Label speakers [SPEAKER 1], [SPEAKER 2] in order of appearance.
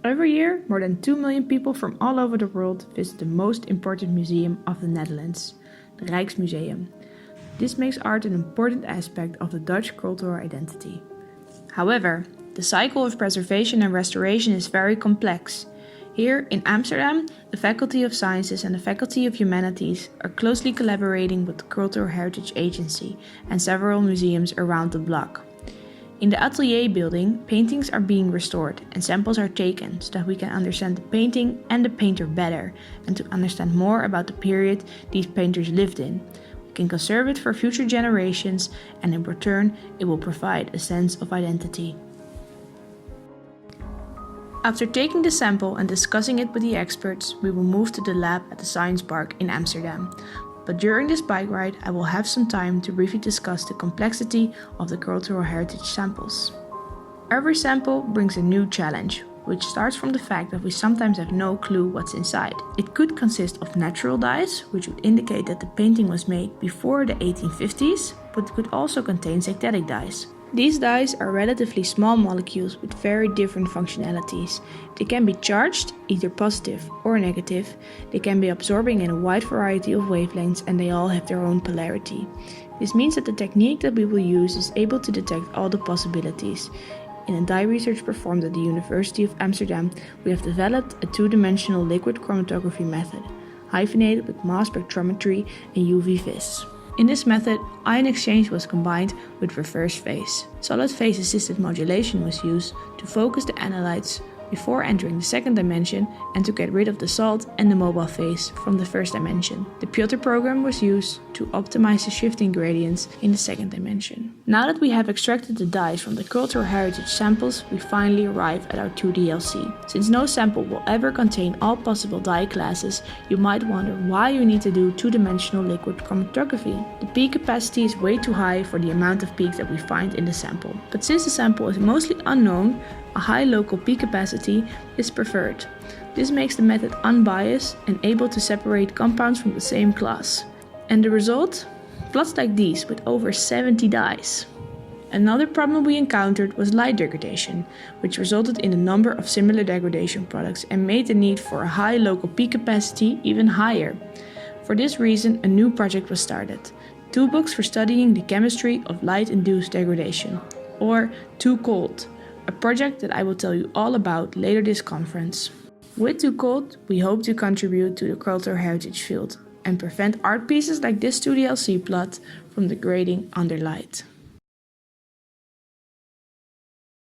[SPEAKER 1] Every year, more than 2 million people from all over the world visit the most important museum of the Netherlands, the Rijksmuseum. This makes art an important aspect of the Dutch cultural identity. However, the cycle of preservation and restoration is very complex. Here in Amsterdam, the Faculty of Sciences and the Faculty of Humanities are closely collaborating with the Cultural Heritage Agency and several museums around the block. In the Atelier building, paintings are being restored and samples are taken so that we can understand the painting and the painter better and to understand more about the period these painters lived in. We can conserve it for future generations and in return it will provide a sense of identity. After taking the sample and discussing it with the experts, we will move to the lab at the Science Park in Amsterdam. But during this bike ride, I will have some time to briefly discuss the complexity of the cultural heritage samples. Every sample brings a new challenge, which starts from the fact that we sometimes have no clue what's inside. It could consist of natural dyes, which would indicate that the painting was made before the 1850s, but it could also contain synthetic dyes. These dyes are relatively small molecules with very different functionalities. They can be charged, either positive or negative. They can be absorbing in a wide variety of wavelengths and they all have their own polarity. This means that the technique that we will use is able to detect all the possibilities. In a dye research performed at the University of Amsterdam, we have developed a two-dimensional liquid chromatography method, hyphenated with mass spectrometry and UV vis. In this method, ion exchange was combined with reverse phase. Solid phase assisted modulation was used to focus the analytes before entering the second dimension and to get rid of the salt and the mobile phase from the first dimension. The Piotr program was used to optimize the shifting gradients in the second dimension. Now that we have extracted the dyes from the cultural heritage samples, we finally arrive at our 2DLC. Since no sample will ever contain all possible dye classes, you might wonder why you need to do two-dimensional liquid chromatography. The peak capacity is way too high for the amount of peaks that we find in the sample. But since the sample is mostly unknown, a high local peak capacity is preferred. This makes the method unbiased and able to separate compounds from the same class. And the result? Plots like these with over 70 dyes. Another problem we encountered was light degradation, which resulted in a number of similar degradation products and made the need for a high local peak capacity even higher. For this reason, a new project was started, Toolbox for Studying the Chemistry of Light-Induced Degradation, or Too Cold, a project that I will tell you all about later this conference. With Too Cold, we hope to contribute to the cultural heritage field and prevent art pieces like this 2DLC plot from degrading under light.